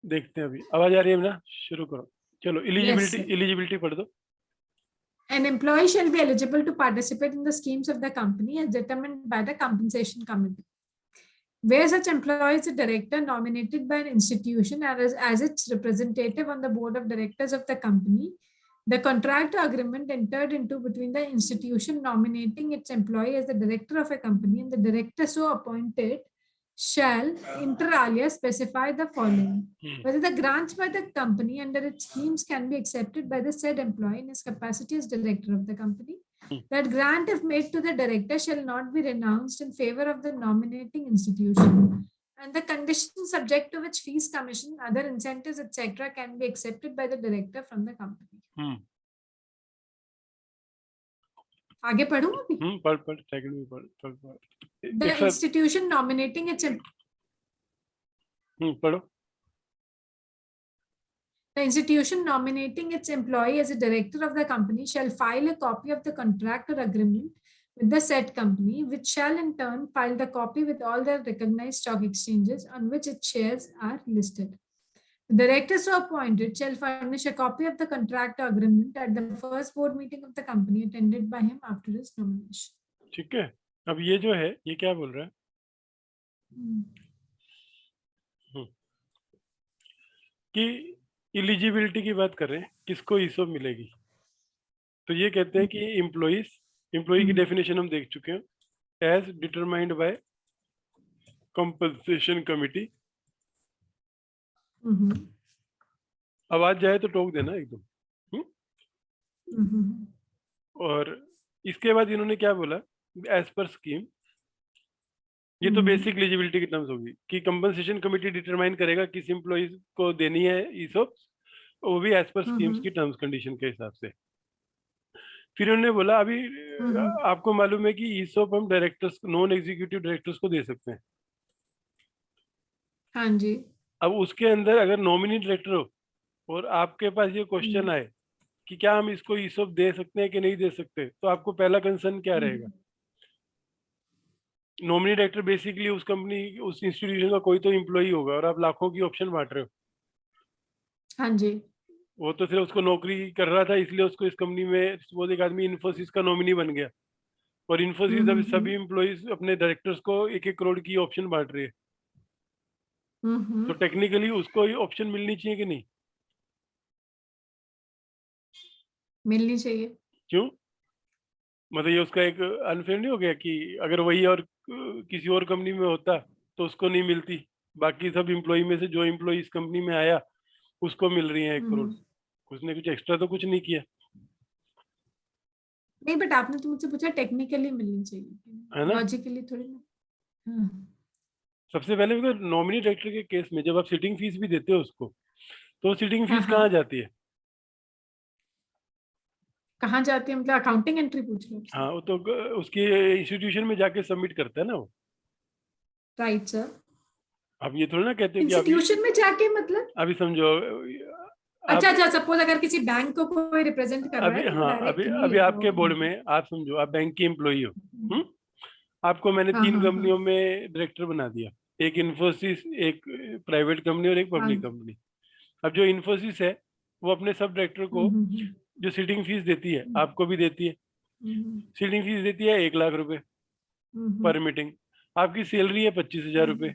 देखते हैं अभी आवाज आ रही है ना, शुरू करो। चलो Yes, एलिजिबिलिटी sir. एलिजिबिलिटी पढ़ दो। An employee shall be eligible to participate in the schemes of the company as determined by the compensation committee. Where such employee is a director nominated by an institution as its representative on the board of directors of the company, the contract or agreement entered into between the institution nominating its employee as the director of a company and the director so appointed shall, inter alia, specify the following: whether the grants by the company under its schemes can be accepted by the said employee in his capacity as director of the company. That grant, if made to the director, shall not be renounced in favor of the nominating institution. And the conditions subject to which fees, commission, other incentives, etc., can be accepted by the director from the company. आगे पढ़ूं अभी? पढ़ second में पढ़। The institution nominating its पढ़ो। The institution nominating its employee as a director of the company shall file a copy of the contract or agreement with the said company, which shall in turn file the copy with all the recognized stock exchanges on which its shares are listed. The director so appointed shall furnish a copy of the contract or agreement at the first board meeting of the company attended by him after his nomination. ठीक है, अब ये जो है ये क्या बोल रहा है कि एलिजिबिलिटी की बात कर रहे हैं, किसको ईसोप मिलेगी। तो ये कहते हैं कि एम्प्लॉई की डेफिनेशन हम देख चुके हैं, as determined by compensation committee. आवाज जाए तो टोक देना एकदम। और इसके बाद इन्होंने क्या बोला, एज पर स्कीम। ये तो बेसिक एलिजिबिलिटी की टर्म्स होगी कि कंपनसेशन कमिटी डिटरमाइन करेगा किस एम्प्लॉइज को देनी है ईसोप, वो भी एज पर स्कीम्स की टर्म्स कंडीशन के हिसाब से। फिर उन्होंने बोला अभी आपको मालूम है कि ईसोप हम डायरेक्टर्स, नॉन एग्जीक्यूटिव डायरेक्टर्स को दे सकते हैं। हाँ जी। अब उसके अंदर अगर नॉमिनी डायरेक्टर हो और आपके पास ये क्वेश्चन आए कि क्या हम इसको ईसोप दे सकते हैं कि नहीं दे सकते, तो आपको पहला कंसर्न क्या रहेगा? नॉमिनी डायरेक्टर बेसिकली उस कंपनी, उस इंस्टीट्यूशन का कोई तो एम्प्लॉई होगा और आप लाखों की ऑप्शन बांट रहे हो। हाँ जी। वो तो सिर्फ उसको नौकरी कर रहा था इसलिए उसको इस कंपनी में, वो एक आदमी इन्फोसिस का नॉमिनी बन गया और इन्फोसिस अभी सभी एम्प्लॉइज अपने डायरेक्टर्स को 1-1 करोड़ की ऑप्शन बांट रही है। तो टेक्निकली उसको ये ऑप्शन मिलनी चाहिए कि नहीं? मिलनी चाहिए। क्यों? मतलब ये उसका एक अनफेयर नहीं हो गया कि अगर वही और किसी और कंपनी में होता तो उसको नहीं मिलती, बाकी सब एम्प्लॉई में से जो एम्प्लॉई इस कंपनी में आया उसको मिल रही है 1 करोड़। उसने कुछ एक्स्ट्रा तो कुछ नहीं किया। नहीं, बट आपने तो मुझसे पूछा टेक्निकली मिलनी चाहिए, है ना? लॉजिकली थोड़ी ना। सबसे पहले नॉमिनी डायरेक्टर के केस में जब आप सिटिंग फीस भी देते हो उसको, तो सिटिंग फीस कहाँ जाती है? कहाँ जाती है मतलब अकाउंटिंग एंट्री पूछ रहे हो? हाँ, वो तो उसके इंस्टीट्यूशन में जाके सबमिट करता है ना वो। Right sir. अब ये थोड़ा ना कहते हो कि इंस्टीट्यूशन में जाके मतलब अभी समझो अच्छा अच्छा, सपोज अगर किसी बैंक को कोई रिप्रेजेंट कर रहा अभी, है तो हाँ डायरेक्टली अभी आपके बोर्ड में आप समझो आप बैंक की एम्प्लॉई हो, आपको मैंने हाँ 3 हाँ हाँ कंपनियों में डायरेक्टर बना दिया, एक इन्फोसिस, एक प्राइवेट कंपनी और एक हाँ। Public company. अब जो इन्फोसिस है वो अपने सब डायरेक्टर को जो सिटिंग फीस देती है आपको भी देती है। सिटिंग फीस देती है 1 लाख रुपए पर मीटिंग। आपकी सैलरी है 25,000 रुपए,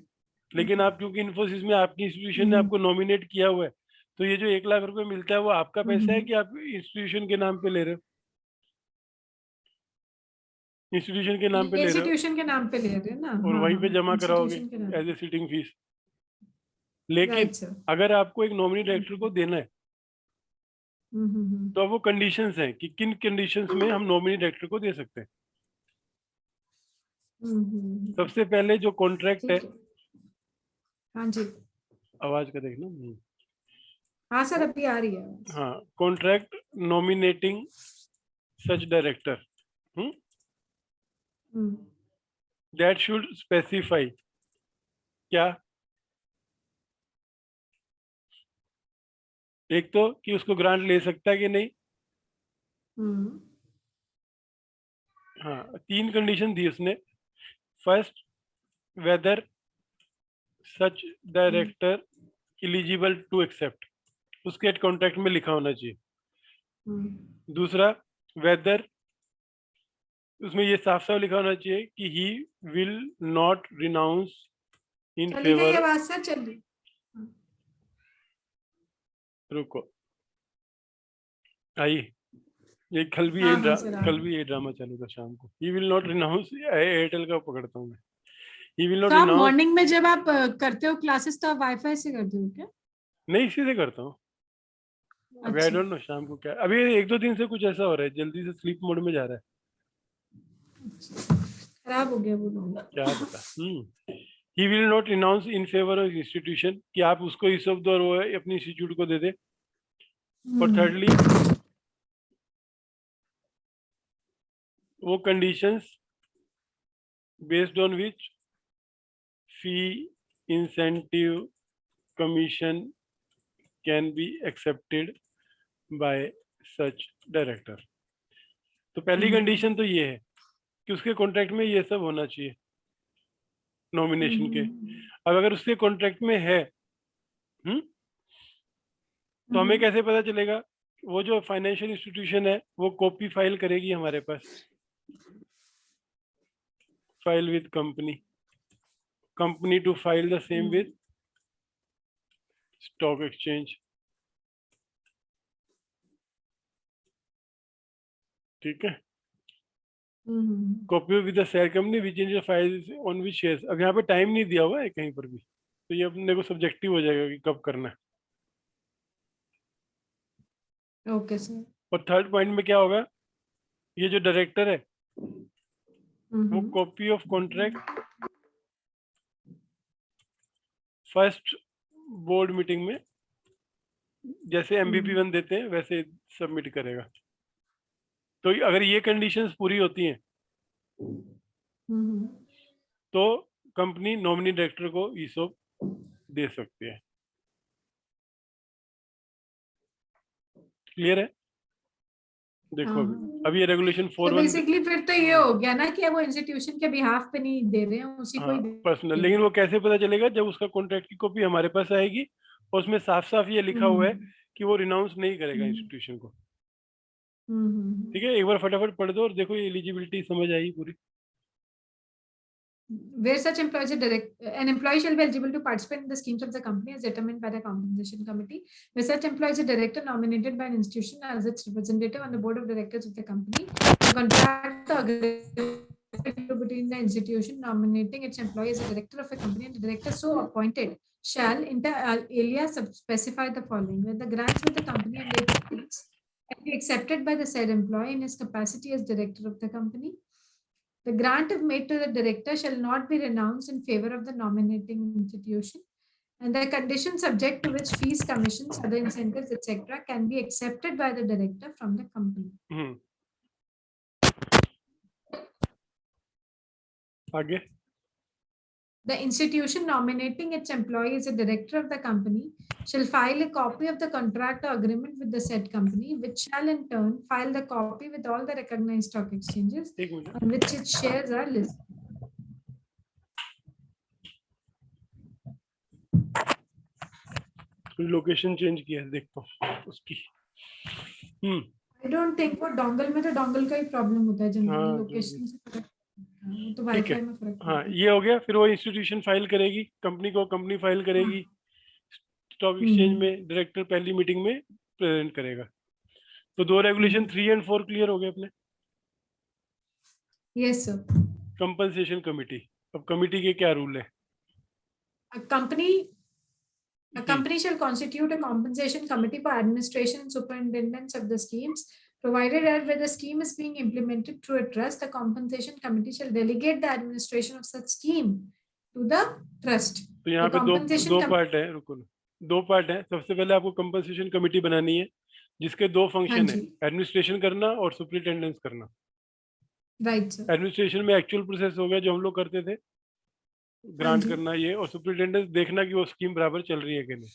लेकिन आप क्योंकि इन्फोसिस में आपकी इंस्टीट्यूशन ने आपको नॉमिनेट किया हुआ है, तो ये जो 1 लाख रुपए मिलता है वो आपका पैसा है कि आप इंस्टीट्यूशन के नाम पे ले रहे हो? इंस्टीट्यूशन के नाम पे ले रहे हो इंस्टीट्यूशन के नाम पे ले रहे हैं ना। और हाँ वहीं पे हाँ, जमा कराओगे इंस्टीट्यूशन के नाम। As a sitting fees. लेकिन राइट सर। अगर आपको एक नॉमिनी डायरेक्टर को देना है तो वो कंडीशंस हैं कि किन कंडीशंस में हम नॉमिनी डायरेक्टर को दे सकते हैं। सबसे पहले जो कॉन्ट्रैक्ट है, हाँ जी। आवाज का देखना। हाँ सर, अभी आ रही है। हाँ, contract nominating such director that should specify क्या, एक तो कि उसको ग्रांट ले सकता है कि नहीं। हाँ, 3 कंडीशन दी उसने। First, whether such director eligible to accept, उसके कॉन्ट्रैक्ट में लिखा होना चाहिए। दूसरा, वेदर, उसमें ये साफ साफ लिखा होना चाहिए कि ही विल नॉट रिनाउंस इन चली गई फेवर। आवाज सर, चली। रुको, आई। ये कल भी हाँ हाँ सर, कल भी ये ड्रामा चालू था शाम को। He will not renounce, Airtel का पकड़ता हूँ मैं। ही विल नॉट तो आप रिनाउंस, मॉर्निंग में जब आप करते हो क्लासेस तो आप वाईफाई से करते हो क्या? नहीं इसी से करता हूँ। अभी आई अच्छा, डोंट नो शाम को क्या, अभी 1-2 दिन से कुछ ऐसा हो रहा है, जल्दी से स्लीप मोड में जा रहा है, खराब हो गया वो लोग। क्या पता। He will not renounce in favour of institution, कि आप उसको इस शब्द और वो अपनी इंस्टीट्यूट को दे दे। और थर्डली, वो conditions based on which fee, incentive, commission can be accepted by such director. तो पहली कंडीशन तो ये है कि उसके कॉन्ट्रैक्ट में ये सब होना चाहिए नॉमिनेशन के। अब अगर उसके कॉन्ट्रैक्ट में है, तो हमें कैसे पता चलेगा? वो जो फाइनेंशियल इंस्टीट्यूशन है वो कॉपी फाइल करेगी हमारे पास, file with company to file the same with stock exchange. ठीक है, copy with the share company which in file on which shares. अब यहाँ पे टाइम नहीं दिया हुआ है कहीं पर भी, तो ये अपने को सब्जेक्टिव हो जाएगा कि कब करना है। Okay sir. और थर्ड पॉइंट में क्या होगा, ये जो डायरेक्टर है वो copy of contract first board meeting में, जैसे MVP1 देते हैं वैसे सबमिट करेगा। तो अगर ये कंडीशंस पूरी होती हैं तो कंपनी नॉमिनी डायरेक्टर को ईसोप दे सकती है। क्लियर है? देखो अभी ये रेगुलेशन तो 4(1) बेसिकली फिर तो ये हो गया ना कि वो इंस्टीट्यूशन के बिहाफ पे नहीं दे रहे हैं, उसी को हाँ ही पर्सनल, दे लेकिन रहे वो कैसे पता चलेगा? जब उसका कॉन्ट्रैक्ट की कॉपी हमारे पास आएगी और उसमें साफ साफ ये लिखा हुआ है हैं। कि वो रिनाउंस नहीं करेगा इंस्टीट्यूशन को। ठीक है, एक बार फटाफट पढ़ दो और देखो ये एलिजिबिलिटी समझ आई पूरी। Where such employees are an employee shall be eligible to participate in the schemes of the company as determined by the compensation committee. Where such employee is a director nominated by an institution as its representative on the board of directors of the company, the contract between the institution nominating its employee as a director of a company and the director so appointed shall inter alia specify the following: where the grants with the company and its fees can be accepted by the said employee in his capacity as director of the company. The grant if made to the director shall not be renounced in favor of the nominating institution, and the conditions subject to which fees, commissions, other incentives, etc., can be accepted by the director from the company. आगे The institution nominating its employee as a director of the company shall file a copy of the contract or agreement with the said company, which shall in turn file the copy with all the recognized stock exchanges on which its shares are listed. Location change किया है, देखता हूँ उसकी। I don't think वो dongle में तो dongle का ही problem होता है जनरली, हाँ, लोकेशन से फर्क वो तो ठीक है। वाईफाई में फर्क हाँ पड़ता है। ये हो गया। फिर वो इंस्टीट्यूशन फाइल करेगी, कंपनी को कंपनी फाइल करेगी, स्टॉक एक्सचेंज में डायरेक्टर पहली मीटिंग में प्रेजेंट करेगा। तो दो रेगुलेशन 3 और 4 क्लियर हो गए अपने। Yes sir. कंपनसेशन कमिटी, अब कमिटी के क्या रूल है? A company shall constitute a compensation committee for administration and superintendence of the schemes, provided that where the scheme is being implemented through a trust, the compensation committee shall delegate the administration of such scheme to the trust. तो यहाँ पे दो part है, रुको, 2 part है। सबसे पहले आपको कंपनसेशन कमिटी बनानी है जिसके 2 फंक्शन है, एडमिनिस्ट्रेशन करना और सुपरिटेंडेंस करना। Right sir. एडमिनिस्ट्रेशन में एक्चुअल प्रोसेस हो गया जो हम लोग करते थे, ग्रांट करना ये, और सुपरिटेंडेंस देखना कि वो स्कीम बराबर चल रही है कि नहीं।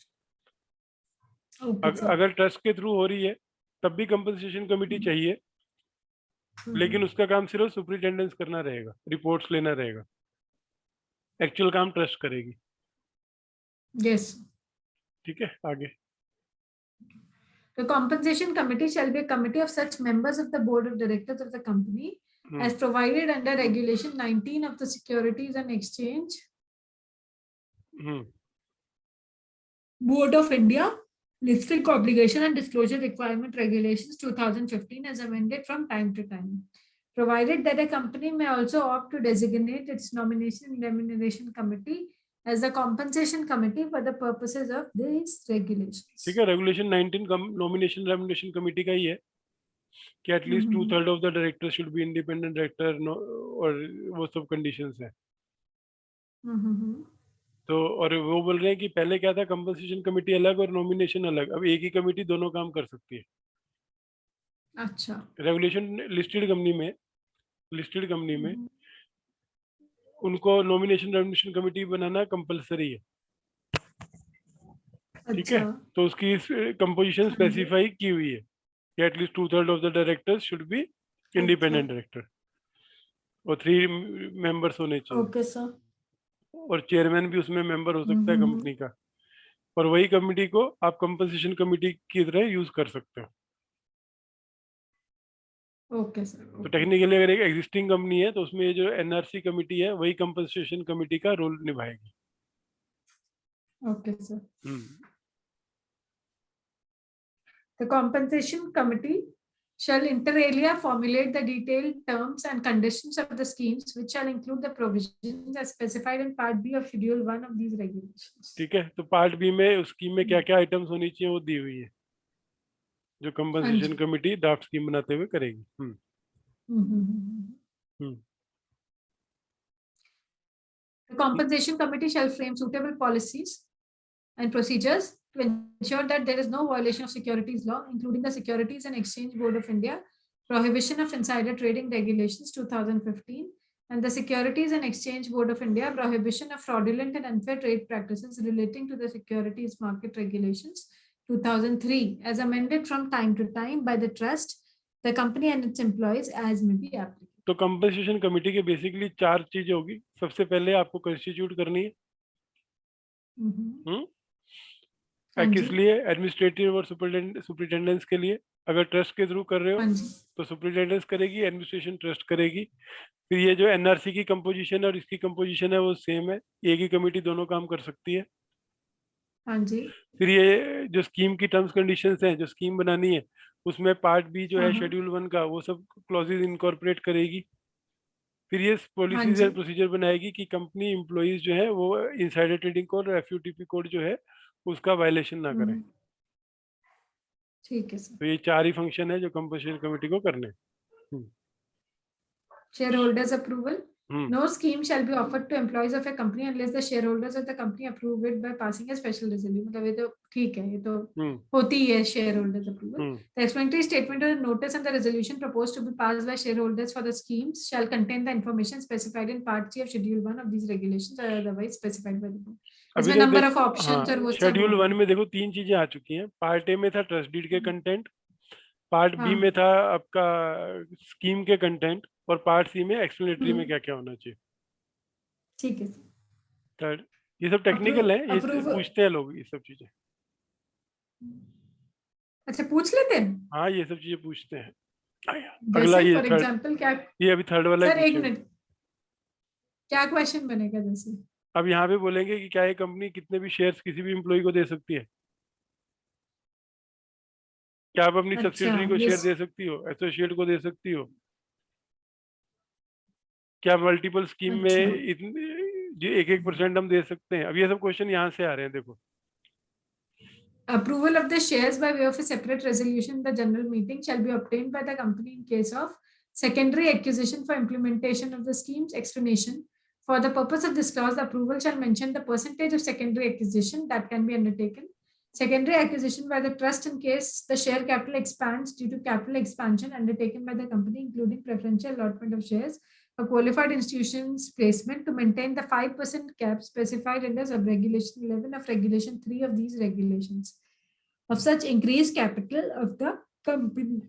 अगर ट्रस्ट के थ्रू हो रही है तब भी कंपनसेशन कमिटी चाहिए, लेकिन उसका काम सिर्फ सुपरिटेंडेंस करना रहेगा, रिपोर्ट्स लेना रहेगा। एक्चुअल काम ट्रस्ट करेगी। यस। ठीक है, आगे। The compensation committee shall be a committee of such members of the board of directors of the company as provided under regulation 19 of the Securities and Exchange Board of India listing obligation and disclosure requirement regulations 2015 as amended from time to time, provided that a company may also opt to designate its nomination and remuneration committee as the compensation committee for the purposes of these regulations. ठीक है, regulation 19 nomination remuneration committee का ही है कि at least 2/3 of the director should be independent director, और वो सब conditions है। तो और वो बोल रहे हैं कि पहले क्या था, कंपनसेशन कमेटी अलग और नॉमिनेशन अलग, अब एक ही कमेटी दोनों काम कर सकती है। अच्छा, रेगुलेशन लिस्टेड कंपनी में उनको नॉमिनेशन रेमुनेशन कमेटी बनाना कंपलसरी है। ठीक है, तो उसकी कंपोजिशन स्पेसिफाई की हुई है कि at least 2/3 of the directors should be independent director और 3 मेंबर्स होने चाहिए। Okay sir. और चेयरमैन भी उसमें मेंबर हो सकता है कंपनी का, और वही कमेटी को आप कंपनसेशन कमेटी की तरह यूज कर सकते हो। Okay sir. तो टेक्निकली अगर एक एग्जिस्टिंग कंपनी है तो उसमें ये जो एनआरसी कमेटी है वही कंपनसेशन कमेटी का रोल निभाएगी। Okay sir. The compensation committee shall inter alia formulate the detailed terms and conditions of the schemes, which shall include the provisions as specified in Part B of Schedule 1 of these regulations. ठीक है, तो part B में उस scheme में क्या क्या items होनी चाहिए वो दी हुई है, जो कंपनसेशन कमेटी ड्राफ्ट स्कीम बनाते हुए करेगी। The compensation committee shall frame suitable policies and procedures to ensure that there is no violation of securities law, including the Securities and Exchange Board of India Prohibition of Insider Trading Regulations 2015 and the Securities and Exchange Board of India Prohibition of Fraudulent and Unfair Trade Practices relating to the Securities Market Regulations 2003 as amended from time to time by the trust, the company and its employees as may be applicable. तो compensation committee के basically 4 चीजें होगी। सबसे पहले आपको constitute करनी है, किस लिए, एडमिनिस्ट्रेटिव और सुपरिटेंडेंस के लिए। अगर ट्रस्ट के थ्रू कर रहे हो तो सुपरिटेंडेंस करेगी, एडमिनिस्ट्रेशन ट्रस्ट करेगी। फिर ये जो एनआरसी की कंपोजिशन और इसकी कंपोजिशन है वो सेम है, एक ही कमेटी दोनों काम कर सकती है। फिर ये जो स्कीम की टर्म्स कंडीशंस हैं, जो स्कीम बनानी है उसमें पार्ट बी जो है शेड्यूल 1 का वो सब क्लॉजेज इनकॉर्पोरेट करेगी। फिर ये पॉलिसीज एंड प्रोसीजर बनाएगी कि कंपनी एम्प्लॉइज जो है वो इनसाइडर ट्रेडिंग कोड और एफयूटीपी कोड जो है उसका वायलेशन ना करें। ठीक है सर। तो ये 4 ही फंक्शन है जो कंपनसेशन कमेटी को करने। Shareholders approval. No scheme shall be offered to employees of a company unless the shareholders of the company approve it by passing a special resolution. मतलब ये तो ठीक है, ये तो होती ही है shareholders approval. The explanatory statement or the notice and the resolution proposed to be passed by shareholders for the schemes shall contain the information specified in Part C of Schedule 1 of these regulations or otherwise specified by the board. इसमें number of options और वो सब। Schedule 1 में देखो 3 चीजें आ चुकी हैं। Part A में था ट्रस्ट डीड के कंटेंट, पार्ट बी में था आपका स्कीम के कंटेंट, और पार्ट सी में एक्सप्लेनेटरी में क्या क्या होना चाहिए। ठीक है। थर्ड, ये सब टेक्निकल है, ये पूछते हैं लोग ये सब चीजें। अच्छा, पूछ लेते हैं। हाँ, ये सब चीजें पूछते हैं। अगला ये फॉर एग्जांपल क्या, ये अभी थर्ड वाला सर एक मिनट, क्या क्वेश्चन बनेगा जैसे? अब यहाँ पे बोलेंगे कि क्या ये कंपनी कितने भी शेयर्स किसी भी एम्प्लॉय को दे सकती है? क्या आप अपनी सब्सिडरी को शेयर दे सकती हो, एसोसिएट को दे सकती हो? क्या मल्टीपल स्कीम में इतने 1% हम दे सकते हैं? अब ये सब क्वेश्चन यहाँ से आ रहे हैं। देखो, approval of the shares by way of a separate resolution in the general meeting shall be obtained by the company in case of secondary acquisition for implementation of the schemes. Explanation: for the purpose of this clause, the approval shall mention the percentage of secondary acquisition that can be undertaken. Secondary acquisition by the trust in case the share capital expands due to capital expansion undertaken by the company, including preferential allotment of shares, a qualified institution's placement to maintain the 5% cap specified in the sub-regulation 11 of regulation 3 of these regulations of such increased capital of the company.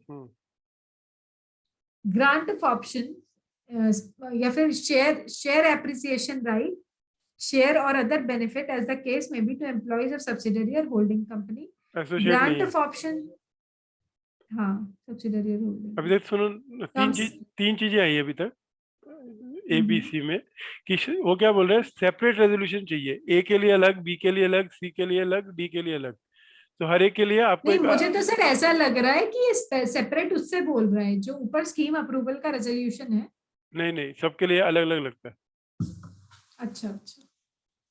Grant of option या फिर share appreciation right share or other benefit as the case may be to employees of subsidiary or holding company. Associate नहीं Grant है। of option, हाँ subsidiary or holding. अभी तक सुनो, तीन चीजें आई अभी तक ABC में कि वो क्या बोल रहे हैं, सेपरेट रेजोल्यूशन चाहिए, ए के लिए अलग, बी के लिए अलग, सी के लिए अलग, डी के लिए अलग। तो हर एक के लिए आपको नहीं, एक, मुझे तो सर ऐसा लग रहा है कि ये सेपरेट उससे बोल रहा है जो ऊपर स्कीम अप्रूवल का रेजोल्यूशन है। नहीं सबके लिए अलग अलग लगता है। अच्छा अच्छा,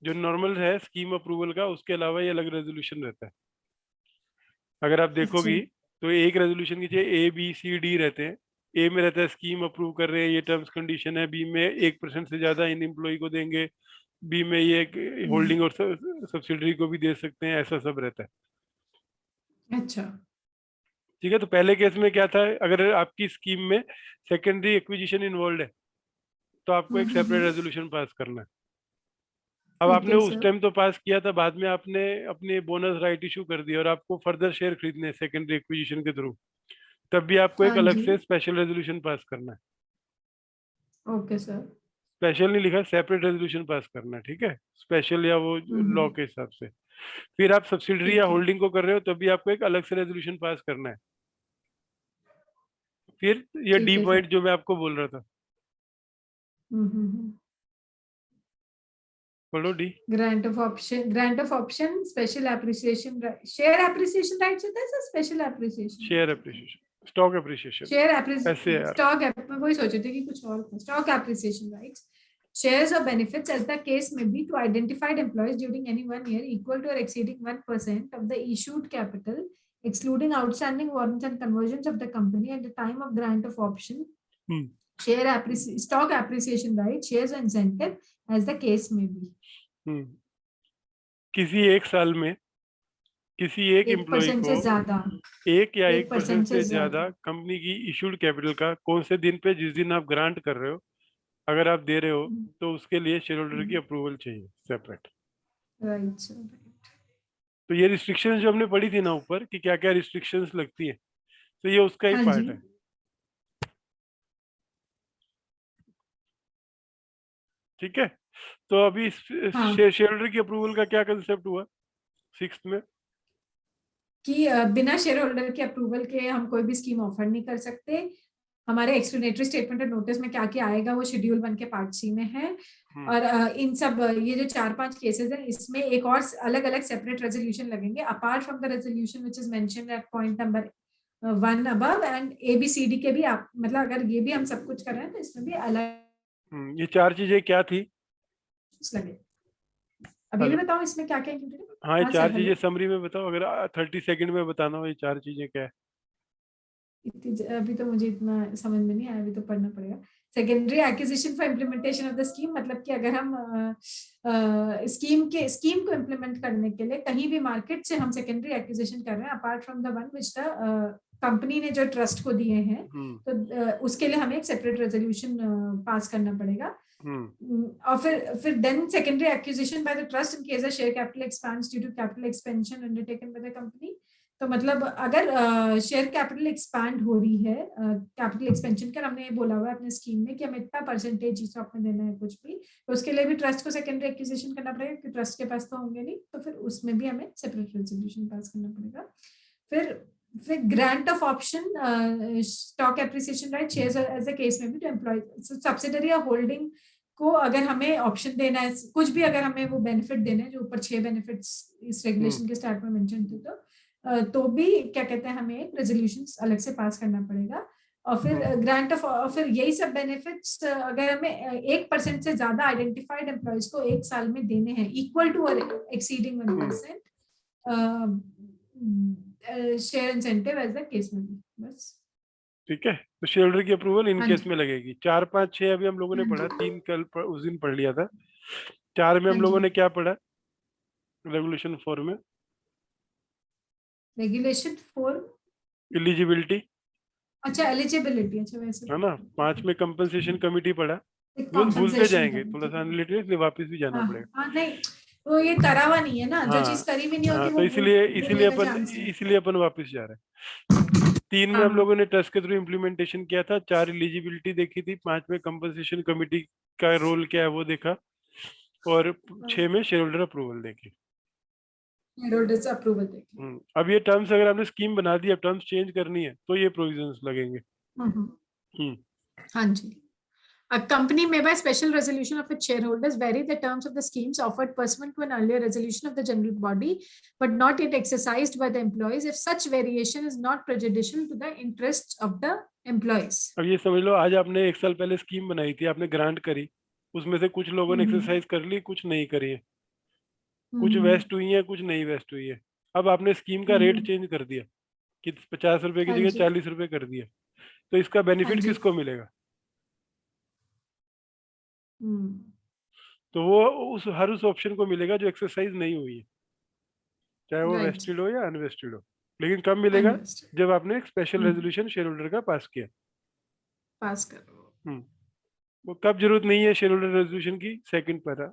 जो नॉर्मल है स्कीम अप्रूवल का, उसके अलावा ये अलग रेजोल्यूशन रहता है। अगर आप देखोगी तो एक रेजोल्यूशन की ABCD रहते हैं। ए में रहता है स्कीम अप्रूव कर रहे हैं, ये टर्म्स कंडीशन है। बी में 1% से ज्यादा इन एम्प्लॉय को देंगे। बी में ये होल्डिंग और सब्सिडरी को भी दे सकते हैं, ऐसा सब रहता है। अच्छा ठीक है, तो पहले केस में क्या था, अगर आपकी स्कीम में सेकेंडरी एक्विजिशन इन्वॉल्व है तो आपको एक सेपरेट रेजोल्यूशन पास करना है। अब ठीक आपने है उस सर। टाइम तो पास किया था, बाद में आपने अपने बोनस राइट इशू कर दिया और आपको फर्दर शेयर खरीदने सेकेंडरी एक्विजिशन के थ्रू, तब भी आपको एक हाँ अलग जी, से स्पेशल रेजोल्यूशन पास करना है। Okay sir. स्पेशल नहीं लिखा, सेपरेट रेजोल्यूशन पास करना है, ठीक है, स्पेशल या वो लॉ हम्म, के हिसाब से। फिर आप सब्सिडरी या ठीक है। होल्डिंग को कर रहे हो, तब भी आपको एक अलग से रेजोल्यूशन पास करना है। फिर ये ठीक डी है सर। पॉइंट जो मैं आपको बोल रहा था, हम्म। बोलो D. Grant of option, special appreciation, share appreciation rights होता है sir, special appreciation share rights? Appreciation, stock appreciation, share ऐसे है यार। स्टॉक, मैं वही सोचे थे कि कुछ और था। Stock appreciation rights, shares or benefits as the case may be to identified employees during any 1 year equal to or exceeding 1% of the issued capital, excluding outstanding warrants and conversions of the company at the time of grant of option, hmm stock appreciation rights, shares or incentive as the case may be. हम्म किसी एक साल में किसी एक employ 1% को से ज्यादा, एक या 1% 1% से से ज्यादा ज्यादा। कंपनी की इशूड कैपिटल का कौन से दिन पे, जिस दिन आप ग्रांट कर रहे हो, अगर आप दे रहे हो, तो उसके लिए शेयर होल्डर की अप्रूवल चाहिए सेपरेट। Right sir, right. तो ये रिस्ट्रिक्शंस जो हमने पढ़ी थी ना ऊपर कि क्या क्या रिस्ट्रिक्शंस लगती है, तो ये उसका ही हाँ जी, पार्ट है। ठीक है, तो अभी हाँ, शेयर होल्डर की अप्रूवल का क्या कंसेप्ट हुआ सिक्स्थ में? कि बिना शेयर होल्डर के अप्रूवल के हम कोई भी स्कीम ऑफर नहीं कर सकते। हमारे एक्सप्लेनेटरी स्टेटमेंट और नोटिस में क्या क्या आएगा वो शेड्यूल 1 के पार्ट सी में है। और इन सब ये जो 4-5 केसेस हैं, इसमें एक और अलग अलग सेपरेट रेजोल्यूशन लगेंगे apart from the resolution which is mentioned at point number 1 above, and ABCD के भी आप मतलब अगर ये भी हम सब कुछ कर रहे हैं तो इसमें भी अलग ये चार चीजें क्या थी? लगे। अभी भी हेलो, बताओ इसमें क्या क्या इंक्लूडेड है? हाँ ये हाँ चार सर, चीजें हेलो। समरी में बताओ, अगर 30 सेकंड में बताना हो ये चार चीजें क्या है। अभी तो मुझे इतना समझ में नहीं आया, अभी तो पढ़ना पड़ेगा। Secondary acquisition for implementation of the scheme, मतलब कि अगर हम स्कीम को इम्प्लीमेंट करने के लिए कहीं भी मार्केट से हम सेकेंडरी एक्विजिशन कर रहे हैं apart from the one which the company ने जो ट्रस्ट को दिए हैं, तो उसके लिए हमें एक सेपरेट रेजोल्यूशन पास करना पड़ेगा। और फिर then secondary acquisition by the trust in case the share capital expands due to capital expansion undertaken by the company. तो मतलब अगर शेयर कैपिटल एक्सपैंड हो रही है, कैपिटल एक्सपेंशन का हमने ये बोला हुआ है अपने स्कीम में कि हमें इतना परसेंटेज ESOP में देना है कुछ भी, तो उसके लिए भी ट्रस्ट को सेकेंडरी एक्विजिशन करना पड़ेगा क्योंकि ट्रस्ट के पास तो होंगे नहीं, तो फिर उसमें भी हमें सेपरेट रेजोल्यूशन पास करना पड़ेगा। फिर grant of option, stock appreciation right, shares as the case में भी टू एम्प्लॉय सब्सिडरी या होल्डिंग को अगर हमें ऑप्शन देना है, कुछ भी अगर हमें वो बेनिफिट देना है जो ऊपर 6 बेनिफिट्स इस रेगुलेशन के स्टार्ट में मेंशन थे, तो भी क्या कहते हैं हमें एक रेजोल्यूशन अलग से पास करना पड़ेगा। और फिर ग्रांट ऑफ, फिर यही सब बेनिफिट्स अगर हमें 1% से ज्यादा आइडेंटिफाइड एम्प्लॉयज को एक साल में देने हैं इक्वल टू और exceeding 1%, share incentive as the case में भी, बस। ठीक है, तो शेयर होल्डर की अप्रूवल इन हाँ केस जी, में लगेगी। 4 5 6 अभी हम लोगों ने हाँ पढ़ा, जी, 3 कल उस दिन पढ़ लिया था। 4 में हाँ हम जी। लोगों ने क्या पढ़ा, रेगुलेशन 4 में रेगुलेशन 4, एलिजिबिलिटी, अच्छा एलिजिबिलिटी, अच्छा वैसे है ना। 5 में कंपनसेशन कमेटी पढ़ा। इवन भूलते कॉम्पनसेशन जाएंगे थोड़ा कमेटी। सा अनरिलेटेड, इसलिए वापस भी जाना हाँ पड़ेगा। हाँ, नहीं वो ये करा हुआ नहीं है ना, जो चीज हाँ करी भी नहीं हाँ, होती तो वो इसलिए इसलिए भूलने का अपन चांस है। इसलिए अपन वापस जा रहे हैं। 3 में हाँ हम हाँ, लोगों ने ट्रस्ट के थ्रू इम्प्लीमेंटेशन किया था। 4 एलिजिबिलिटी देखी थी। 5 में कंपनसेशन कमेटी का रोल क्या है वो देखा। और 6 में शेयर होल्डर अप्रूवल देके। shareholders approval देके। अब ये टर्म्स अगर आपने स्कीम बना दी, अब टर्म्स चेंज करनी है तो ये प्रोविजंस लगेंगे। हाँ जी। A company may by special resolution of its shareholders vary the terms of the schemes offered pursuant to an earlier resolution of the general body, but not yet exercised by the employees if such variation is not prejudicial to the interests of the employees. अब ये समझ लो, आज आपने 1 साल पहले scheme बनाई थी, आपने ग्रांट करी, उसमें से कुछ लोगों ने एक्सरसाइज कर ली, कुछ नहीं करी है, कुछ वेस्ट हुई है, कुछ नहीं वेस्ट हुई है। अब आपने स्कीम का रेट चेंज कर दिया कि 50 रुपए की जगह 40 रुपए कर दिया, तो इसका बेनिफिट किसको मिलेगा? तो वो उस ऑप्शन को मिलेगा जो एक्सरसाइज नहीं हुई है, चाहे वो वेस्टेड हो या अनवेस्टेड हो। लेकिन कब मिलेगा? जब आपने एक स्पेशल रेजोल्यूशन शेयर होल्डर का पास करो। वो कब जरूरत नहीं है शेयर होल्डर रेजोल्यूशन की? Second para.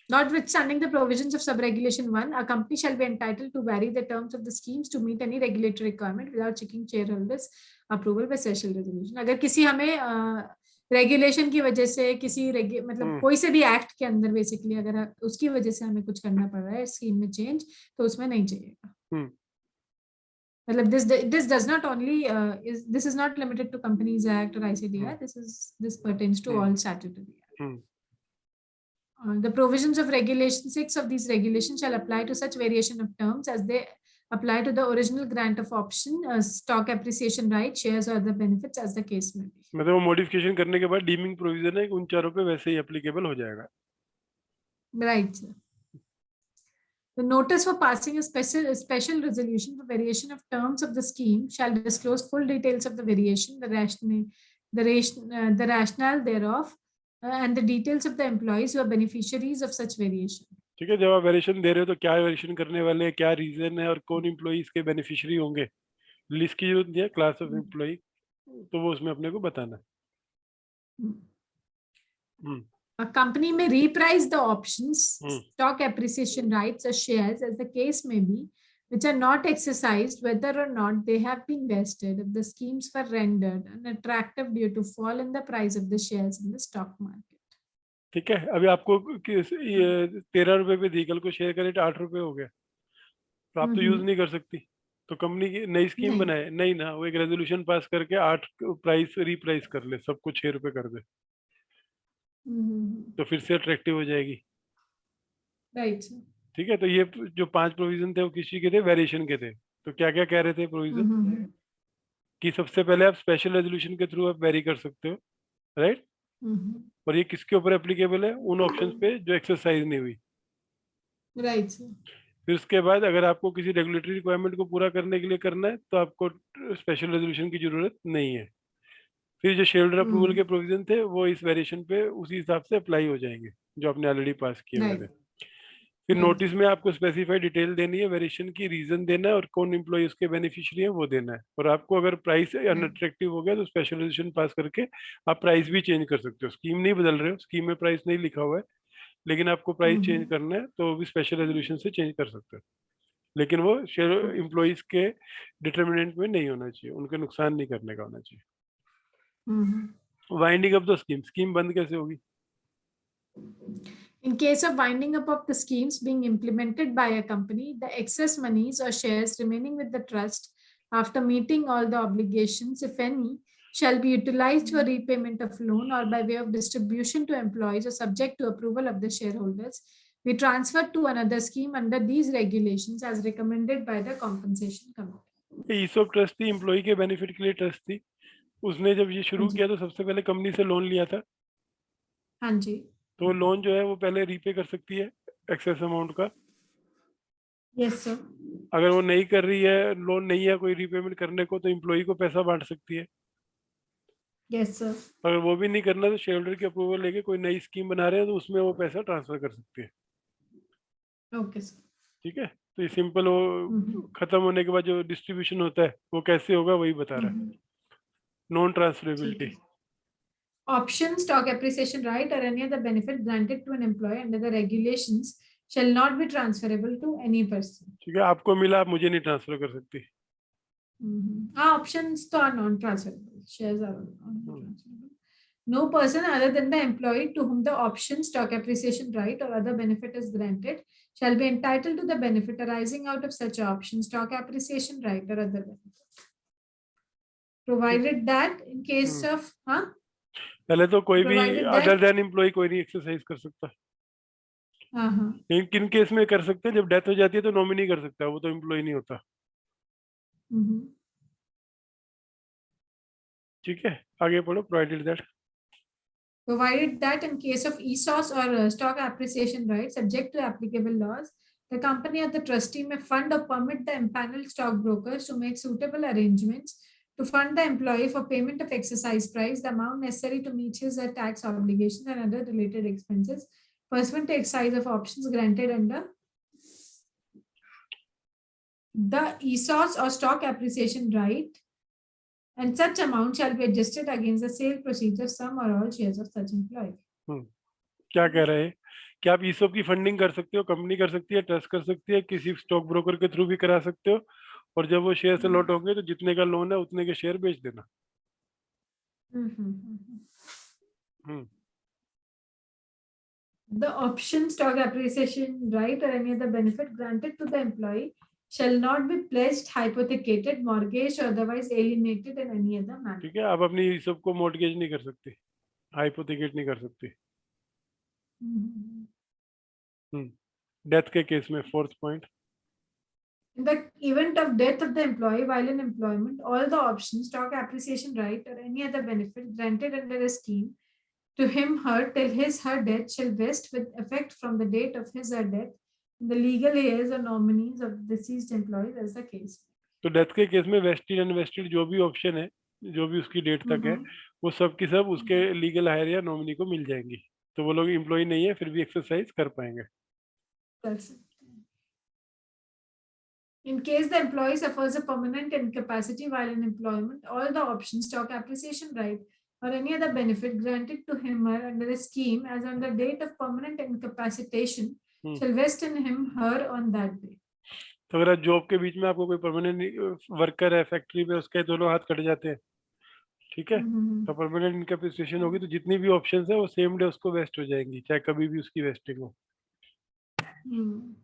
Notwithstanding the provisions of sub-regulation 1, a company shall be entitled to vary the terms of the schemes to meet any regulatory requirement without seeking shareholders approval by special resolution. अगर किसी हमें regulation की वजह से किसी मतलब कोई से भी एक्ट के अंदर बेसिकली अगर उसकी वजह से हमें कुछ करना पड़ रहा है स्कीम में चेंज, तो उसमें नहीं चाहिएगा। मतलब this does not only this is not limited to Companies Act or ICDR. This pertains to all statutory acts. The provisions of Regulation 6 of these regulations shall apply to such variation of terms as they apply to the original grant of option, stock appreciation right, shares or other benefits as the case may be. मतलब वो modification करने के बाद dimming provision है उन चारों पे वैसे ही एप्लीकेबल हो जाएगा। Right, sir. The notice for passing a special resolution for variation of terms of the scheme shall disclose full details of the variation, the rationale thereof, and the details of the employees who are beneficiaries of such variation. ठीक है, जब आप variation दे रहे हो तो क्या variation करने वाले हैं, क्या रीजन है और कौन एम्प्लॉइज के बेनिफिशियरी होंगे, लिस्ट की जरूरत नहीं है, क्लास ऑफ एम्प्लॉय, तो वो उसमें अपने को बताना है। A company may reprice the options, stock appreciation rights or shares as the case may be, which are not exercised whether or not they have been vested if the schemes were rendered unattractive due to fall in the price of the shares in the stock market. ठीक है, अभी आपको 13 रुपए पे थी, कल को share का रेट 8 रुपए हो गया, तो आप तो यूज नहीं कर सकती, तो कंपनी की नई स्कीम बनाए नहीं ना, वो एक रेजोल्यूशन पास करके 8 प्राइस रिप्राइस कर ले, सबको 6 रुपए कर दे, तो फिर से अट्रैक्टिव हो जाएगी। राइट। ठीक है, तो ये जो 5 प्रोविजन थे वो किसी के थे? वेरिएशन के थे। तो क्या क्या कह रहे थे प्रोविजन? कि सबसे पहले आप स्पेशल रेजोल्यूशन के थ्रू आप वेरी कर सकते हो, राइट? और ये किसके ऊपर एप्लीकेबल है? उन ऑप्शंस पे जो एक्सरसाइज नहीं हुई। राइट। फिर उसके बाद अगर आपको किसी रेगुलेटरी रिक्वायरमेंट को पूरा करने के लिए करना है तो आपको स्पेशल रेजोल्यूशन की जरूरत नहीं है। फिर जो शेयर होल्डर अप्रूवल के प्रोविजन थे वो इस वेरिएशन पे उसी हिसाब से अप्लाई हो जाएंगे जो आपने ऑलरेडी पास किए हुए थे। फिर नोटिस में आपको स्पेसिफाइड डिटेल देनी है, वेरिएशन की रीजन देना है और कौन एम्प्लॉय उसके बेनिफिशियरी है वो देना है। और आपको अगर प्राइस अनअट्रैक्टिव हो गया तो स्पेशल रेजोल्यूशन पास करके आप प्राइस भी चेंज कर सकते हो। स्कीम नहीं बदल रहे हो, स्कीम में प्राइस नहीं लिखा हुआ है, लेकिन आपको प्राइस चेंज करना है तो भी स्पेशल रेजोल्यूशन से चेंज कर सकते हो, लेकिन वो शेयर एम्प्लॉइज के डिटरमिनेंट में नहीं होना चाहिए, उनके नुकसान नहीं करने का होना चाहिए। Winding up the scheme, scheme बंद कैसे होगी? In case of winding up of the schemes being implemented by a company, the excess monies or shares remaining with the trust after meeting all the obligations, if any, shall be utilized for repayment of loan or by way of distribution to employees or subject to approval of the shareholders, be transferred to another scheme under these regulations as recommended by the compensation committee. ESOP trust थी, employ के benefit के लिए trust थी, उसने जब ये शुरू किया तो सबसे पहले कंपनी से लोन लिया था। हाँ जी। तो लोन जो है वो पहले रीपे कर सकती है एक्सेस अमाउंट का। Yes sir. अगर वो नहीं कर रही है, लोन नहीं है कोई रीपेमेंट करने को, तो एम्प्लॉय को पैसा बांट सकती है। Yes sir. अगर वो भी नहीं करना तो शेयर होल्डर की अप्रूवल लेके कोई नई स्कीम बना रहे हैं तो उसमें वो पैसा ट्रांसफर कर सकती है। Okay sir. ठीक है, तो ये सिंपल, वो खत्म होने के बाद जो डिस्ट्रीब्यूशन होता है वो कैसे होगा वही बता रहा है। Non transferability. Option, stock appreciation right or any other benefit granted to an employee under the regulations shall not be transferable to any person. ठीक है, आपको मिला, आप मुझे नहीं ट्रांसफर कर सकती। हाँ, options तो are non transferable, shares are non transferable, No person other than the employee to whom the option, stock appreciation right, or other benefit is granted shall be entitled to the benefit arising out of such option, stock appreciation right, or other benefit, provided that in case of पहले तो कोई भी provided other that then employee कोई नहीं exercise कर सकता, हाँ लेकिन किन केस में कर सकते हैं, जब डेथ हो जाती है तो नॉमिनी कर सकता है, वो तो एम्प्लॉय नहीं होता। ठीक है, आगे पढ़ो। provided that in case of ESOPs or stock appreciation rights subject to applicable laws, the company or the trustee may fund or permit the empaneled stockbrokers to make suitable arrangements to fund the employee for payment of exercise price, the amount necessary to meet his tax obligations and other related expenses pursuant to exercise of options granted under the ESOPs or stock appreciation right, and such amount shall be adjusted against the sale proceeds of some or all shares of such employee. क्या कह रहे हैं कि आप ईसोप की funding कर सकते हो, कंपनी कर सकती है, ट्रस्ट कर सकती है, किसी स्टॉक ब्रोकर के थ्रू भी करा सकते हो, और जब वो शेयर से लॉट होंगे तो जितने का लोन है उतने के शेयर बेच देना। The option, stock appreciation right, or any other benefit granted to the employee shall not be pledged, hypothecated, mortgaged, or otherwise alienated in any other manner. ठीक है, आप अपनी ईसोप को मॉर्टगेज नहीं कर सकते, हाइपोथेकेट नहीं कर सकते। डेथ के केस में fourth point, In the event of death of the employee while in employment, all the options, stock appreciation right, or any other benefit granted under a scheme to him, her, till his, her death shall vest with effect from the date of his, her death, in the legal heirs or nominees of deceased employees as the case. तो death के case में wasted unvested जो भी option है, जो भी उसकी date तक है, वो सब की सब उसके लीगल हायर या नॉमिनी को मिल जाएंगी, तो वो लोग एम्प्लॉय नहीं है फिर भी एक्सरसाइज कर पाएंगे। In case the employee suffers a permanent incapacity while in employment, all the options, stock appreciation right, or any other benefit granted to him or under a scheme as on the date of permanent incapacitation shall vest in him, her on that day. तो अगर job के बीच में आपको कोई permanent worker है factory में, उसके दोनों हाथ कट जाते हैं, ठीक है, तो परमानेंट इनकैपेसिटेशन होगी तो जितनी भी ऑप्शंस है वो सेम डे उसको वेस्ट हो जाएंगी, चाहे कभी भी उसकी वेस्टिंग हो।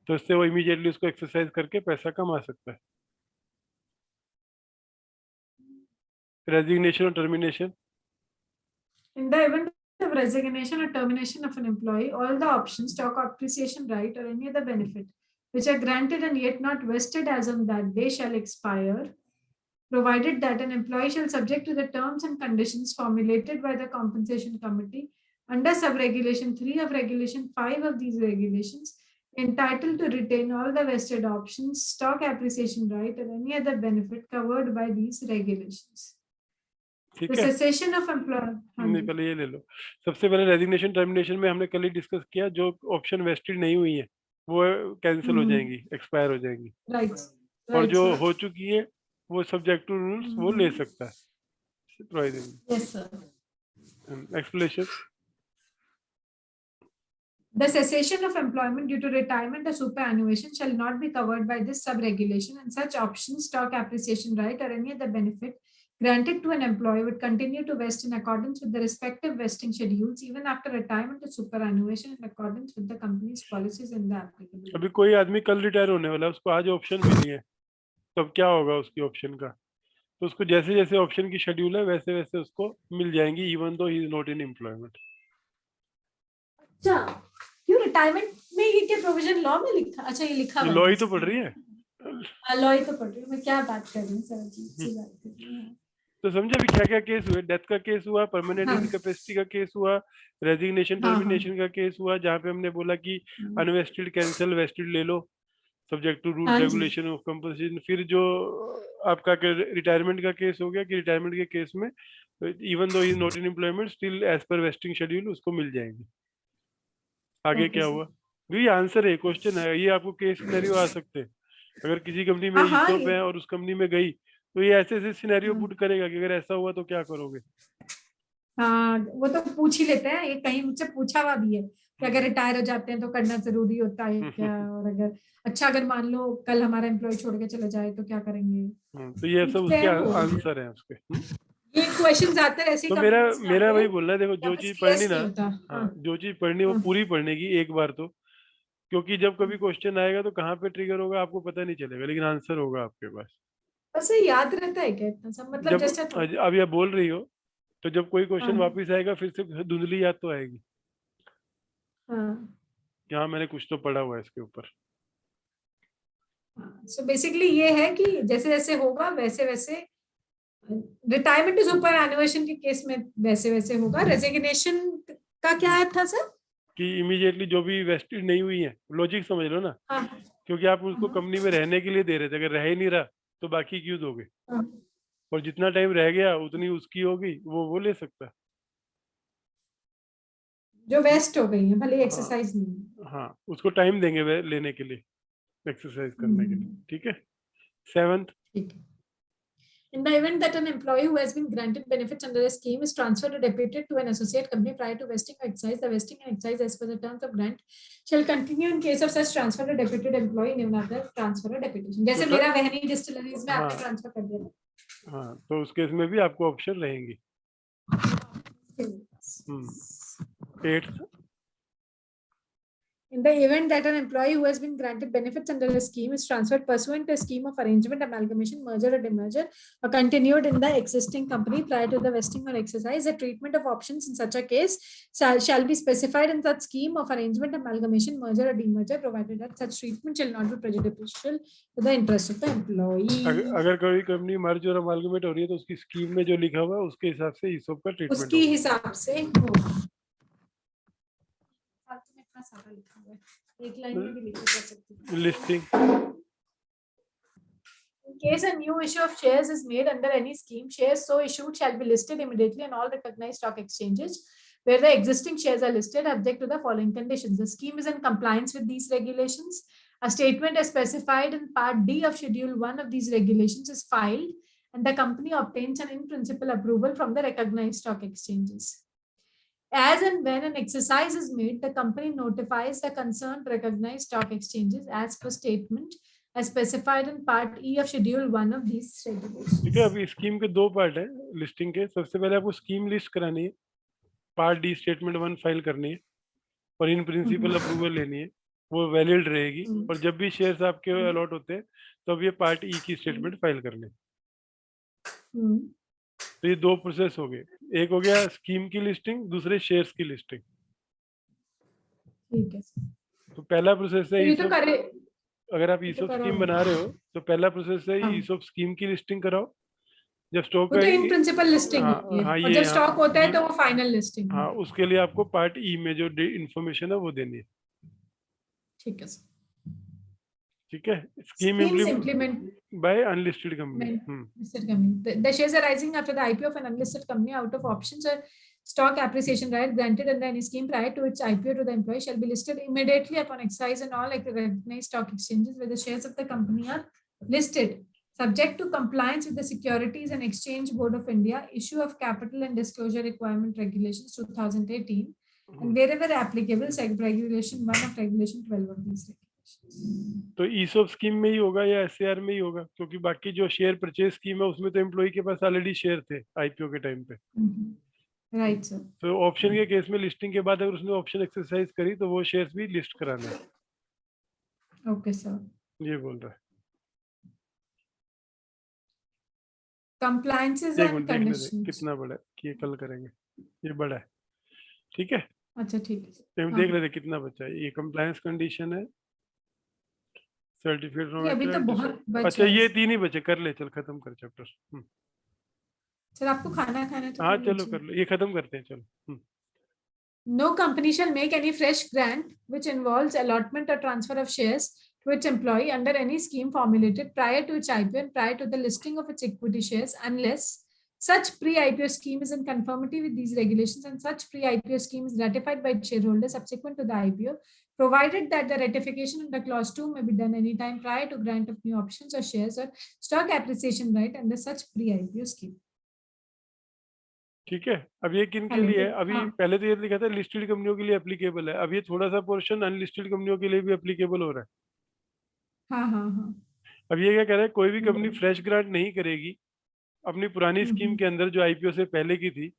तो इससे वो इमीडिएटली उसको एक्सरसाइज करके पैसा कमा सकता है। रेजिग्नेशन और termination, In the event of resignation or termination of an employee, all the options, stock appreciation right, or any other benefit which are granted and yet not vested as on that day shall expire, provided that an employee shall, subject to the terms and conditions formulated by the compensation committee under sub-regulation 3 of regulation 5 of these regulations, entitled to retain all the vested options, stock appreciation right, or any other benefit covered by these regulations. ठीक The है, cessation of employment. नहीं पहले ये ले लो। सबसे पहले resignation termination में हमने कल ही डिस्कस किया, जो ऑप्शन वेस्टेड नहीं हुई है वो कैंसिल हो जाएंगी, एक्सपायर हो जाएंगी, और जो हो चुकी है वो सब्जेक्ट टू रूल्स वो ले सकता है। Yes, sir. Explanation. The cessation of employment due to retirement or superannuation shall not be covered by this sub-regulation, and such options, stock appreciation right, or any other benefit granted to an employee would continue to vest in accordance with the respective vesting schedules even after retirement or superannuation in accordance with the company's policies in the applicable. अभी कोई आदमी कल retire होने वाला है, उसको आज option मिली है, तब क्या होगा उसकी ऑप्शन का? तो उसको जैसे जैसे ऑप्शन की शेड्यूल है वैसे वैसे उसको मिल जाएंगी, even though he is not in employment. अच्छा, क्यों रिटायरमेंट में ये क्या प्रोविजन लॉ में लिखा? अच्छा, ये लिखा हुआ है। लॉ ही तो पढ़ रही है, लॉ ही तो पढ़ रही हूँ मैं, क्या बात कर रही हूँ सर जी, अच्छी बात कर रही हूँ। तो समझे अभी क्या क्या केस हुए? डेथ का केस हुआ, परमानेंट इनकैपेसिटी का केस हुआ, रेजिग्नेशन टर्मिनेशन का केस हुआ, जहाँ पे हमने बोला कि अनवेस्टेड कैंसिल, वेस्टेड ले लो subject to rule regulation of compensation. फिर जो आपका रिटायरमेंट का केस हो गया कि रिटायरमेंट के केस में even though he not in employment still as per vesting schedule उसको मिल जाएंगे। आगे क्या हुआ? ये आंसर है, क्वेश्चन है, ये आपको केस सिनेरियो आ सकते हैं। अगर किसी कंपनी में ईसोप है और उस कंपनी में गई तो ये ऐसे ऐसे सिनेरियो पुट करेगा कि अगर ऐसा हुआ तो क्या करोगे। हाँ, वो तो पूछ ही लेते हैं, ये कहीं मुझसे पूछा हुआ भी है कि अगर रिटायर हो जाते हैं तो करना जरूरी होता है क्या, और अगर अच्छा अगर मान लो कल हमारा एम्प्लॉय छोड़ के चले जाए तो क्या करेंगे। तो ये सब उसके आंसर है उसके। ये क्वेश्चंस आते हैं ऐसे तो कंपनीज में मेरा आते वही हैं बोलना है, देखो जो जहाँ चीज CS पढ़नी ना, नहीं होता। हाँ हाँ जो चीज पढ़नी वो हाँ पूरी पढ़ने की एक बार तो, क्योंकि जब कभी क्वेश्चन आएगा तो कहाँ पे ट्रिगर होगा आपको पता नहीं चलेगा, लेकिन आंसर होगा आपके पास। बस ये याद रहता है क्या इतना सब, मतलब जब जैसे थोड़ा। अभी आप बोल रही हो, तो जब कोई क्वेश्चन हाँ वापस आएगा फिर से धुंधली याद तो आएगी हाँ कि हाँ मैंने कुछ तो पढ़ा हुआ है इसके ऊपर। हाँ। सो बेसिकली ये है कि जैसे जैसे होगा वैसे वैसे, रिटायरमेंट टू सुपर एनुएशन के केस में वैसे वैसे होगा। रेजिग्नेशन का क्या हम्म, है था सर? कि इमीडिएटली जो भी वेस्टेड नहीं हुई है, लॉजिक समझ लो ना, हाँ क्योंकि आप उसको हाँ कंपनी में रहने के लिए दे रहे थे, अगर रह ही नहीं रहा तो बाकी क्यों दोगे, हाँ। और जितना टाइम रह गया उतनी उसकी होगी, वो ले सकता है। जो वेस्ट हो गई है भले हाँ एक्सरसाइज नहीं है। हाँ, उसको टाइम देंगे वे लेने के लिए, एक्सरसाइज करने के लिए, हम्म, ठीक है। सेवंथ, ठीक है। In the event that an employee who has been granted benefits under a scheme is transferred or deputed to an associate company prior to vesting or exercise, the vesting and exercise as per the terms of grant shall continue in case of such transfer or deputed employee in another transfer or deputation. जैसे तो मेरा वहनी distilleries में आपने हाँ transfer कर दिया हाँ, तो उस केस में भी आपको ऑप्शन रहेंगी। था। 8th, In the event that an employee who has been granted benefits under a scheme is transferred pursuant to a scheme of arrangement, amalgamation, merger, or demerger, or continued in the existing company prior to the vesting or exercise, the treatment of options in such a case shall be specified in such scheme of arrangement, amalgamation, merger, or demerger, provided that such treatment shall not be prejudicial to the interest of the employee. अगर कोई company merge और amalgamate हो रही है तो उसकी scheme में जो लिखा हुआ है उसके हिसाब से ईसॉप का ट्रीटमेंट उसकी होगा। हिसाब से होगा। फालतू में इतना सारा लिखा हुआ है, एक लाइन में भी लिखा जा सकती है। Listing, In case a new issue of shares is made under any scheme, shares so issued shall be listed immediately on all recognized stock exchanges where the existing shares are listed, subject to the following conditions. The scheme is in compliance with these regulations. A statement as specified in Part D of Schedule 1 of these regulations is filed, and the company obtains an in-principle approval from the recognized stock exchanges. As and when an exercise is made, the company notifies the concerned recognized stock exchanges as per statement as specified in Part E of Schedule 1 of these regulations. ठीक है। अभी scheme के दो part है listing के। सबसे पहले आपको स्कीम लिस्ट करानी है, पार्ट डी स्टेटमेंट 1 फाइल करनी है, और इन प्रिंसिपल अप्रूवल लेनी है, वो वैलिड रहेगी। और जब भी शेयर्स आपके अलॉट होते हैं तब ये पार्ट ई की स्टेटमेंट फाइल करनी है। तो ये दो प्रोसेस हो गए, एक हो गया स्कीम की लिस्टिंग, दूसरे शेयर्स की लिस्टिंग। ठीक है, तो पहला प्रोसेस है तो ये तो ईसॉप, करे, अगर आप ये तो ईसॉप करा स्कीम हुआ बना रहे हो तो पहला प्रोसेस है हाँ, ईसॉप स्कीम की लिस्टिंग कराओ। जब स्टॉक वो का तो इन प्रिंसिपल लिस्टिंग होती हाँ है, हाँ और ये जब हाँ स्टॉक होता है ये तो वो फाइनल लिस्टिंग हाँ, होती है। उसके लिए आपको पार्ट ई में जो इंफॉर्मेशन है वो देनी है। ठीक है सर। ठीक है। Scheme Schemes implement implement by unlisted company. listed company. The shares arising after the IPO of an unlisted company out of options or stock appreciation right granted under any scheme prior to its IPO to the employee shall be listed immediately upon exercise in all recognized stock exchanges where the shares of the company are listed, subject to compliance with the Securities and Exchange Board of India issue of capital and disclosure requirement regulations 2018, and wherever applicable, regulation 1 of regulation 12 of these regulations. तो ESOP scheme में ही होगा या SAR में ही होगा, क्योंकि बाकी जो share purchase scheme है उसमें तो एम्प्लॉय के पास ऑलरेडी शेयर थे आईपीओ के टाइम पे। Right sir. तो ऑप्शन के केस में लिस्टिंग के बाद अगर उसने ऑप्शन एक्सरसाइज करी तो वो शेयर्स भी लिस्ट कराना है। Okay sir. ये बोल रहा है। Compliances एक and मिनट देखने दे conditions. कितना बड़ा है, कि ये कल करेंगे। ये बड़ा है, ठीक है। अच्छा ठीक है। तो हम हाँ देख लेते कितना बचा है। ये कंप्लायंस कंडीशन है, सर्टिफिकेट ये अभी तो फ्रॉम बहुत बचा अच्छा है। ये तीन ही बचे, कर ले चल, खत्म कर चैप्टर। सर आपको खाना खाना है तो हाँ कर चलो लीजिए। कर लो, ये खत्म करते हैं चलो। No company shall make any fresh grant which involves allotment or transfer of shares to its employee under any scheme formulated prior to its IPO and prior to the listing of its equity shares unless such pre-IPO scheme is in conformity with these regulations and such pre-IPO scheme is ratified by its shareholders subsequent to the IPO, provided that the ratification under clause 2 may be done anytime prior to grant of new options or shares or stock appreciation right under such pre-IPO scheme. ठीक है। अब ये किन के hello लिए है? अभी हाँ पहले तो ये लिखा था लिस्टेड कंपनियों के लिए एप्लीकेबल है, अब ये थोड़ा सा पोर्शन अनलिस्टेड कंपनियों के लिए भी एप्लीकेबल हो रहा है। हाँ हाँ हाँ। अब ये क्या कह रहा है, कोई भी कंपनी फ्रेश ग्रांट नहीं करेगी अपनी पुरानी स्कीम हम्म, के अंदर जो आईपीओ से पहले की थी,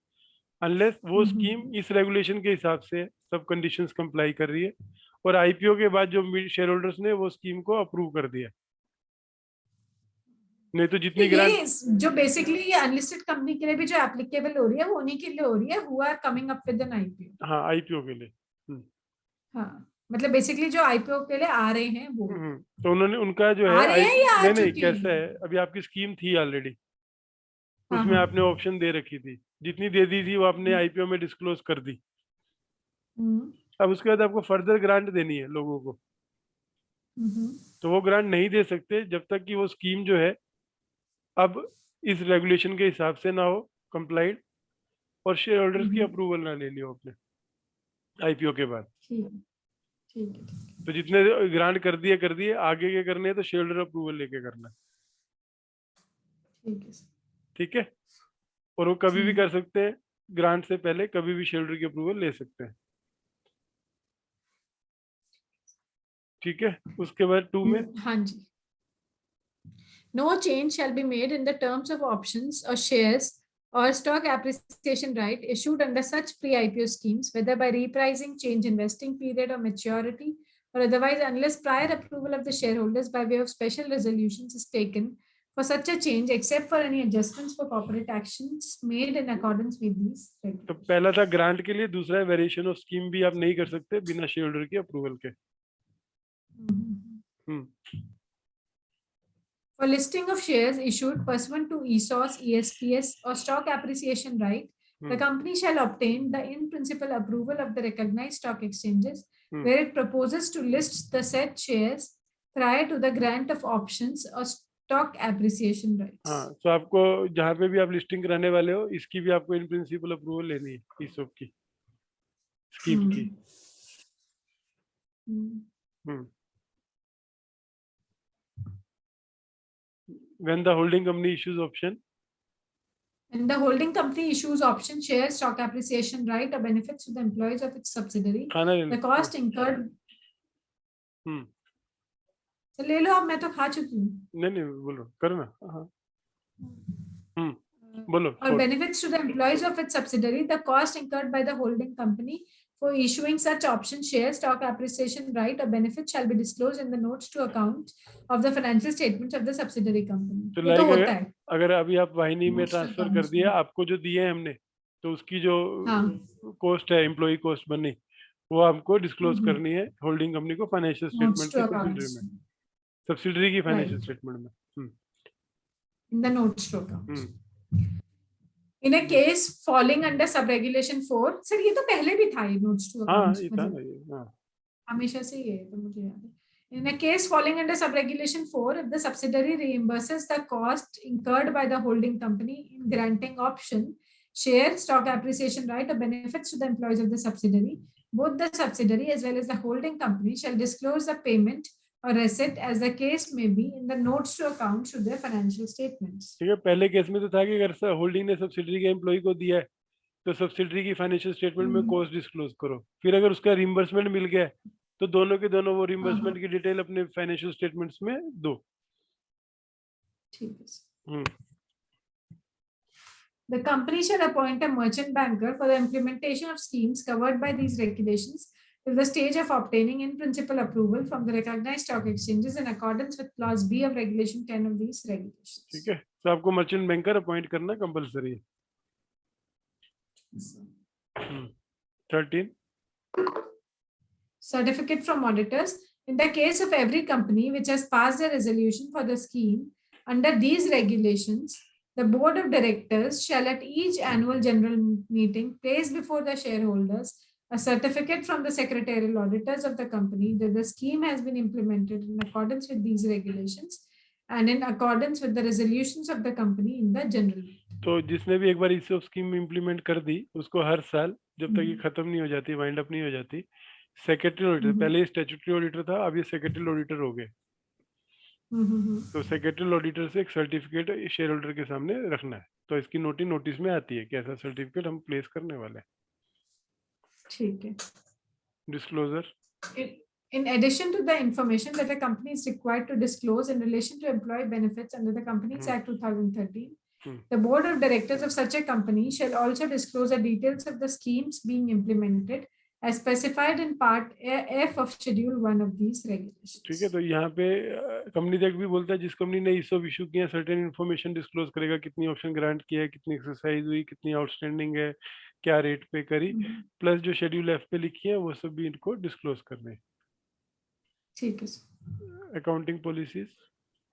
अनलेस वो हम्म, स्कीम इस रेगुलेशन के हिसाब से सब कंडीशंस कंप्लाई कर रही है, और आईपीओ के बाद जो शेयर होल्डर्स ने वो स्कीम को अप्रूव कर दिया, नहीं तो तो जितनी ग्रांट। ये जो बेसिकली ये अनलिस्टेड कंपनी के लिए भी जो एप्लीकेबल हो रही है वो उन्हीं के लिए हो रही है who are coming up with an IPO. हाँ, आईपीओ के लिए। हाँ, मतलब बेसिकली जो आईपीओ के लिए आ रहे हैं वो तो उन्होंने उनका जो है आ रहे हैं या आ नहीं नहीं, चुके कैसा हैं? है, अभी आपकी स्कीम थी ऑलरेडी, हाँ उसमें हाँ। आपने ऑप्शन दे रखी थी, जितनी दे दी थी वो आपने आईपीओ में डिस्क्लोज कर दी। हम्म, अब उसके बाद आपको फर्दर ग्रांट देनी है लोगों को, हम्म, तो वो ग्रांट नहीं दे सकते जब तक कि वो स्कीम जो है अब इस रेगुलेशन के हिसाब से ना हो कंप्लाइड, और शेयर होल्डर्स की हम्म, अप्रूवल ना ले लियो आपने आईपीओ के बाद। ठीक है, ठीक है, ठीक है, तो जितने ग्रांट कर दिए, आगे के करने हैं तो शेयर होल्डर अप्रूवल लेके करना है। ठीक है सर, ठीक है, और वो कभी भी ठीक। कर सकते हैं, ग्रांट से पहले कभी भी शेयर होल्डर की अप्रूवल ले सकते हैं। ठीक है, उसके बाद 2 में हाँ जी। No change shall be made in the terms of options or shares or stock appreciation right issued under such pre-IPO schemes, whether by repricing, change in vesting period or maturity, or otherwise, unless prior approval of the shareholders by way of special resolutions is taken for such a change, except for any adjustments for corporate actions made in accordance with these तो regulations. पहला था grant के लिए, दूसरा है variation of scheme भी आप नहीं कर सकते बिना शेयर होल्डर की अप्रूवल के। हम्म For listing of shares issued pursuant to ESOS, ESPS, or stock appreciation right, the hmm company shall obtain the in principle approval of the recognized stock exchanges, hmm where it proposes to list the said shares prior to the grant of options or stock appreciation rights. हाँ, तो आपको जहाँ पे भी आप listing कराने वाले हो, इसकी भी आपको इन प्रिंसिपल अप्रूवल लेनी है, ईसॉप की स्कीम की। Hmm. Hmm. Hmm when the holding company issues option, And the holding company issues option shares, stock appreciation right, or benefits to the employees of its subsidiary. खाना ले The low. cost incurred. हम्म तो ले लो, अब मैं तो खा चुकी हूँ। नहीं नहीं, बोलो करो ना। हाँ बोलो Or benefits to the employees of its subsidiary, the cost incurred by the holding company for issuing such option shares, stock appreciation right, or benefit shall be disclosed in the notes to account of the financial statements of the subsidiary company. तो ये तो like होता है अगर अभी आप वाहिनी में notes to ट्रांसफर कर accounts दिया, में। आपको जो दिए हैं हमने, तो उसकी जो हाँ। कॉस्ट है, एम्प्लॉय कॉस्ट बनी, वो आपको डिस्क्लोज करनी है होल्डिंग कंपनी को फाइनेंशियल Notes स्टेटमेंट to की सब्सिडरी accounts, में, सब्सिडरी की फाइनेंशियल right? स्टेटमेंट में। In the notes to accounts. Hmm In a case falling under sub-regulation 4, sir ये तो पहले भी था ये notes to हाँ, accounts, ये था ना मतलब ये। हाँ हमेशा से ये तो मुझे याद है. In a case falling under sub-regulation 4, if the subsidiary reimburses the cost incurred by the holding company in granting option, share, stock appreciation right, or benefits to the employees of the subsidiary, both the subsidiary as well as the holding company shall disclose the payment or receipt as the case may be in the notes to account to their financial statements. ठीक है, पहले case में तो था कि अगर holding ने subsidiary के एम्प्लॉय को दिया है, तो सब्सिडरी की फाइनेंशियल स्टेटमेंट में कॉस्ट डिस्क्लोज करो। फिर अगर उसका रिम्बर्समेंट मिल गया है, तो दोनों के दोनों वो रिम्बर्समेंट की डिटेल अपने फाइनेंशियल स्टेटमेंट्स में दो। ठीक है. हम्म The company shall appoint a merchant banker for the implementation of schemes covered by these regulations till the stage of obtaining in principle approval from the recognized stock exchanges in accordance with clause B of regulation 10 of these regulations. ठीक है, तो आपको merchant banker appoint करना compulsory है। 13 Certificate from auditors. In the case of every company which has passed a resolution for the scheme under these regulations, the board of directors shall at each annual general meeting place before the shareholders a certificate from the secretarial auditors of the company that the scheme has been implemented in accordance with these regulations and in accordance with the resolutions of the company in the general meeting. तो जिसने भी एक बार इस scheme implement कर दी, उसको हर साल जब तक ये खत्म नहीं हो जाती, वाइंड अप नहीं हो जाती, सेक्रेटरी ऑडिटर, पहले स्टैट्यूटरी ऑडिटर था, अब ये सेक्रेटरी ऑडिटर हो गए, तो सेक्रेटरी ऑडिटर से एक सर्टिफिकेट शेयर होल्डर के सामने रखना है। तो इसकी नोटिस में आती है कि ऐसा सर्टिफिकेट हम प्लेस करने वाले हैं। ठीक है. Disclosure. In addition to the information that a company is required to disclose in relation to employee benefits under the Companies Act 2013, The board of directors of such a company shall also disclose the details of the schemes being implemented as specified in part F of Schedule 1 of these regulations. ठीक है, तो यहाँ पे company act भी बोलता है जिस company ने ईसोप इशू किया सर्टेन इन्फॉर्मेशन डिस्क्लोज करेगा, कितनी ऑप्शन ग्रांट किया है, कितनी एक्सरसाइज हुई, कितनी आउटस्टैंडिंग है, क्या रेट पे करी, प्लस जो शेड्यूल एफ पे लिखी है वो सब भी इनको डिस्क्लोज करने। ठीक है। Accounting policies,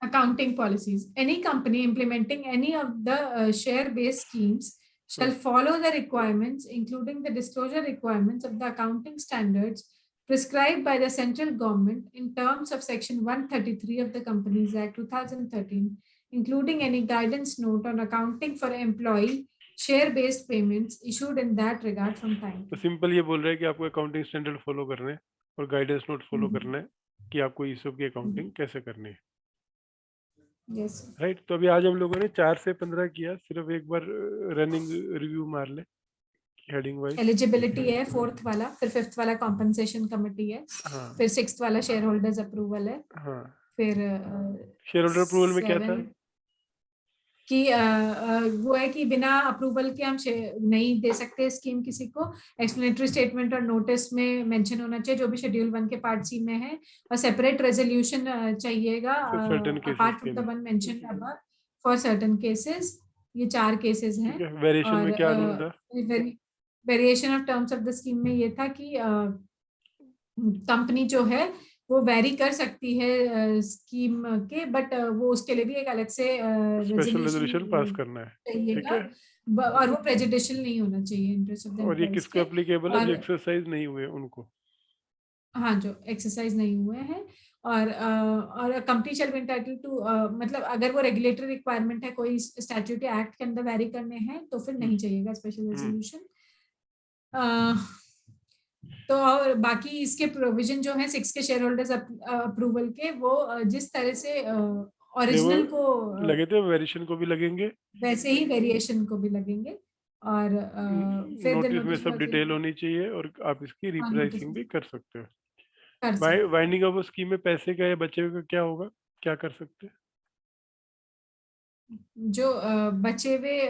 Accounting policies. Any company implementing any of the share-based schemes shall follow the requirements, including the disclosure requirements of the accounting standards prescribed by the central government in terms of Section 133 of the Companies Act 2013, including any guidance note on accounting for employee share-based payments issued in that regard from time. तो simple ये बोल रहा है कि आपको accounting standard follow करना है और गाइडेंस नोट फॉलो करना है कि आपको ईसोप की अकाउंटिंग कैसे करनी है। Yes. राइट, तो अभी आज हम लोगों ने 4 से 15 किया, सिर्फ एक बार रनिंग रिव्यू मार ले हेडिंग वाइज। एलिजिबिलिटी है 4th वाला, फिर 5th वाला कॉम्पनसेशन कमेटी है, हाँ, फिर 6th वाला शेयर होल्डर्स अप्रूवल है, हाँ, फिर शेयर होल्डर अप्रूवल में क्या था कि वो है कि बिना अप्रूवल के हम नहीं दे सकते स्कीम किसी को। एक्सप्लेनेटरी स्टेटमेंट और नोटिस में मेंशन होना चाहिए जो भी शेड्यूल 1 के पार्ट सी में है, और सेपरेट रेजोल्यूशन चाहिएगा apart from the one mentioned above for certain cases. ये 4 केसेस हैं। वेरिएशन में क्या रूल था? Variation of terms of the scheme में ये था कि कंपनी जो है वो वेरी कर सकती है स्कीम के, बट वो उसके लिए भी एक अलग से स्पेशल रेजोल्यूशन पास करना है, ठीक है, और वो प्रेजुडिशियल नहीं होना चाहिए इंटरेस्ट ऑफ द और ये किसको एप्लीकेबल है? जो एक्सरसाइज नहीं हुए उनको। हाँ, जो एक्सरसाइज नहीं हुए हैं। और company shall be entitled to, मतलब अगर वो रेगुलेटरी रिक्वायरमेंट है कोई स्टैट्यूटरी एक्ट के अंदर वेरी करने हैं तो फिर नहीं चाहिएगा स्पेशल रेजोल्यूशन। तो और बाकी इसके प्रोविजन जो है 6 के शेयर होल्डर्स अप्रूवल के, वो जिस तरह से ओरिजिनल को लगे थे वेरिएशन को भी लगेंगे, वैसे ही वेरिएशन को भी लगेंगे। और फिर नोटिस में सब डिटेल होनी चाहिए और आप इसकी रिप्राइसिंग भी कर सकते हो। वाइंडिंग ऑफ स्कीम में पैसे का या बचे हुए का क्या होगा, क्या कर सकते हैं? जो बचे हुए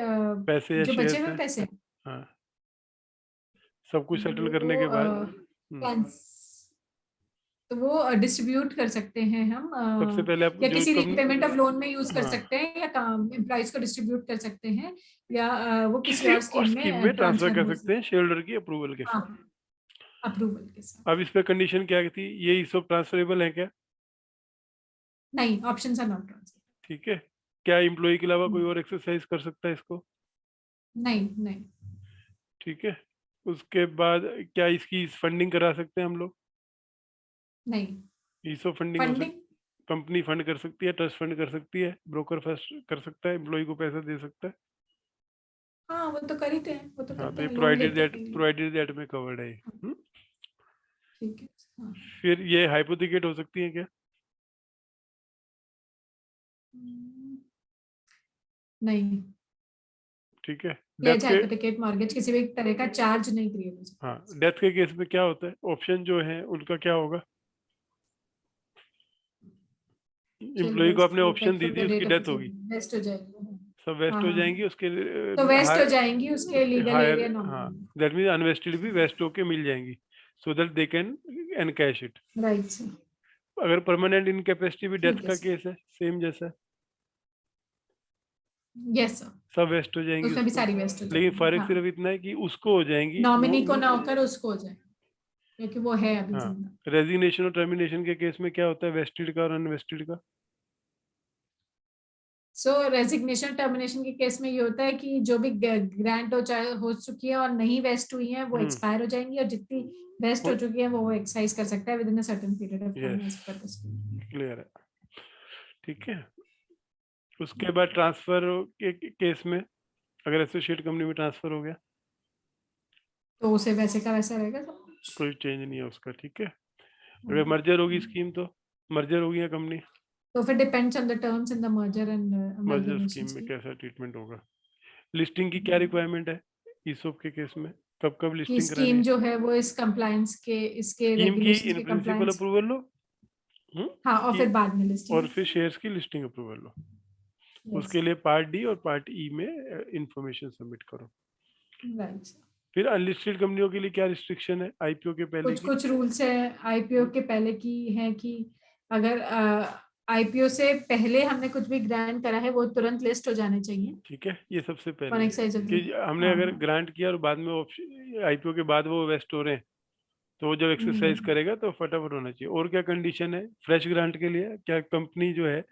पैसे या जो बचे हुए शेयर्स पैसे, हाँ, सब कुछ सेटल करने के बाद तो वो डिस्ट्रीब्यूट कर सकते हैं हम। सबसे पहले आप या किसी रीपेमेंट ऑफ लोन में यूज कर सकते हैं, या एम्प्लॉइज को डिस्ट्रीब्यूट कर सकते हैं, या वो किसी और स्कीम में ट्रांसफर कर सकते हैं शेयर होल्डर की अप्रूवल के साथ। अप्रूवल के साथ। अब इस पे कंडीशन क्या थी? ये सब ट्रांसफरेबल है क्या? नहीं, ऑप्शंस आर नॉट ट्रांसफरेबल। ठीक है, क्या एम्प्लॉय के अलावा कोई और एक्सरसाइज कर सकता है इसको? नहीं, नहीं। ठीक है, उसके बाद क्या इसकी फंडिंग करा सकते हैं हम लोग? नहीं। ईसो फंडिंग कंपनी फंड कर सकती है, ट्रस्ट फंड कर सकती है, ब्रोकर फर्स्ट कर सकता है, एम्प्लॉय को पैसा दे सकता है। हाँ, वो तो करते हैं, वो तो करते हैं, प्रोवाइडेड दैट में कवर्ड है। ठीक है। हाँ। फिर ये हाइपोथेकेट हो सकती है क्या? नहीं। ठीक है, डेथ हाइपोथेकेट मॉर्गेज किसी भी तरह का चार्ज नहीं क्रिएट हो सकता। हाँ, डेथ के केस में क्या होता है? ऑप्शन जो है उनका क्या होगा? एम्प्लॉय को आपने ऑप्शन दी थी, उसकी डेथ होगी, वेस्ट हो जाएगी, सब वेस्ट हो जाएंगी, उसके तो वेस्ट हो जाएंगी, उसके लीगल एरिया। हाँ, दैट मींस अनवेस्टेड भी वेस्ट होके मिल जाएंगी, so that they can encash it. Right. अगर परमानेंट इनकैपेसिटी भी डेथ का केस है, सेम जैसा। यस सर, सब वेस्ट हो जाएंगी, उसमें भी सारी वेस्ट हो जाएंगी। लेकिन फर्क सिर्फ इतना है कि उसको हो जाएंगी, नॉमिनी को ना होकर उसको हो जाएगी, क्योंकि वो है अभी जिंदा। रेजिग्नेशन और टर्मिनेशन के केस में क्या होता है वेस्टेड का और अनवेस्टेड का? सो रेजिग्नेशन टर्मिनेशन के केस में ये होता है कि जो भी ग्रांट हो चुकी है और नहीं वेस्ट हुई है वो एक्सपायर हो जाएंगी, और जितनी वेस्ट हो चुकी है वो एक्सरसाइज कर सकता है within a certain period of time as per the scheme. Clear है, ठीक है। उसके बाद ट्रांसफर के केस में अगर एसोसिएट कंपनी में ट्रांसफर हो गया तो उसे वैसे का वैसा रहेगा, सब कुछ, कोई चेंज नहीं है उसका। ठीक है, अगर मर्जर होगी स्कीम, तो मर्जर होगी या कंपनी, तो फिर depends on the terms in the merger and merger scheme में कैसा ट्रीटमेंट होगा। लिस्टिंग की क्या रिक्वायरमेंट है ईसोप के केस में? कब लिस्टिंग करानी है? स्कीम जो है वो इस कंप्लायंस के, इसके रेगुलेशंस के अप्रूवल लो, हाँ, और फिर बाद में लिस्टिंग, और फिर शेयर्स की लिस्टिंग अप्रूवल लो। उसके लिए पार्ट डी और पार्ट ई में इंफॉर्मेशन सबमिट करो। राइट। फिर अनलिस्टेड कंपनियों के लिए क्या रिस्ट्रिक्शन है आईपीओ के पहले की? कुछ रूल्स है आईपीओ के पहले की है कि अगर आईपीओ से पहले हमने कुछ भी ग्रांट करा है वो तुरंत लिस्ट हो जाने चाहिए। ठीक है, ये सबसे On पहले exercise of कि the- हमने हाँ, अगर हाँ। ग्रांट किया और बाद में आईपीओ के बाद वो वेस्ट हो रहे हैं तो वो जब एक्सरसाइज करेगा तो फटाफट होना चाहिए। और क्या कंडीशन है फ्रेश ग्रांट के लिए? क्या कंपनी जो है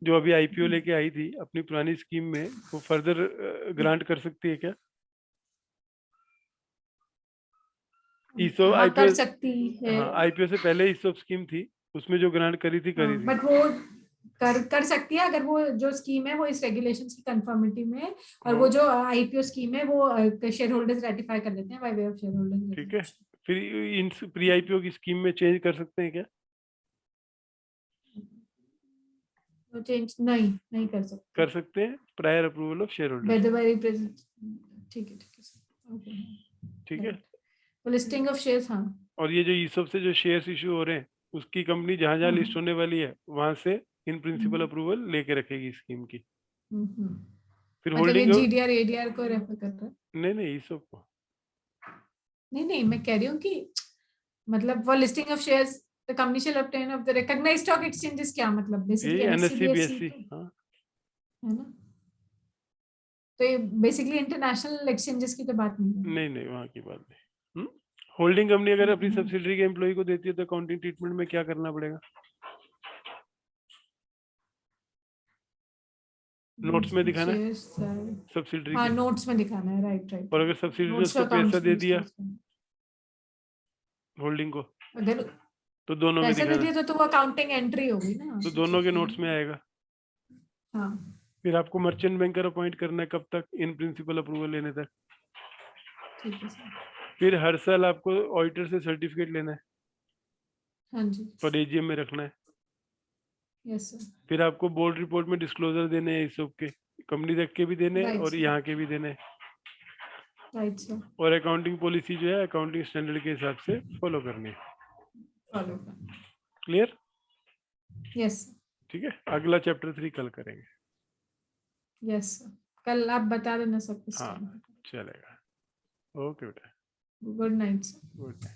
जो अभी आईपीओ लेके आई थी अपनी पुरानी स्कीम में वो फर्दर ग्रांट कर सकती है क्या? ईसो हाँ, आईपीओ, कर सकती है। हाँ आईपीओ से पहले ईसोप स्कीम थी उसमें जो ग्रांट करी थी बट वो कर सकती है अगर वो जो स्कीम है वो इस रेगुलेशंस की कंफर्मिटी में है, और वो जो आईपीओ स्कीम है वो शेयर होल्डर्स रेटिफाई कर देते हैं by way of share holders. ठीक है, फिर इन प्री आईपीओ की स्कीम में चेंज कर सकते हैं क्या? वो चेंज नहीं कर सकते। कर सकते हैं prior approval of share holders. Whether by ठीक है सर। ओके। ठीक है, तो लिस्टिंग ऑफ शेयर्स, हाँ। और ये जो ईसोप से जो शेयर्स इशू हो रहे हैं उसकी कंपनी जहां जहां लिस्ट होने वाली है वहां से इन प्रिंसिपल अप्रूवल लेके रखेगी स्कीम की। फिर मतलब ये होल्डिंग, जीडीआर एडीआर को रेफर कर रहा है? नहीं ईसोप को। नहीं, मैं कह रही हूँ कि मतलब for listing of shares the company shall obtain of the recognised stock exchanges, क्या मतलब ये basically NSC NSC BSC BSC, हाँ है ना? तो ये बेसिकली इंटरनेशनल एक्सचेंजेस की तो बात नहीं है। नहीं वहां की बात नहीं। होल्डिंग कंपनी अगर अपनी हम्म। सब्सिडरी के एम्प्लॉय को देती है तो अकाउंटिंग ट्रीटमेंट में क्या करना पड़ेगा? नोट्स में दिखाना है शेयर्स, सब्सिडरी हाँ के। नोट्स में दिखाना है। राइट। और अगर सब्सिडरी ने नोट्स टू उसको पैसा अकाउंट्स दे में दिया होल्डिंग को अगर तो दोनों में पैसा दे दिखाना है, दिया तो वो अकाउंटिंग एंट्री होगी ना। तो दोनों के नोट्स में आएगा। हाँ। फिर आपको मर्चेंट बैंकर अपॉइंट करना है कब तक? इन प्रिंसिपल अप्रूवल लेने तक। ठीक है सर। फिर हर साल आपको ऑडिटर से सर्टिफिकेट लेना है हाँ जी। और एजीएम में रखना है। Yes sir. फिर आपको बोर्ड रिपोर्ट में डिस्क्लोजर देने हैं इस सब के, कंपनी तक के भी देने हैं राइट और सर। यहाँ के भी देने हैं। Right sir. और अकाउंटिंग पॉलिसी जो है अकाउंटिंग स्टैंडर्ड के हिसाब से फॉलो करनी है। फॉलो। क्लियर? यस। ठीक है, अगला चैप्टर 3 कल करेंगे। यस सर, कल आप बता देना सब कुछ। हाँ चलेगा, ओके बेटा, good night sir. Good night.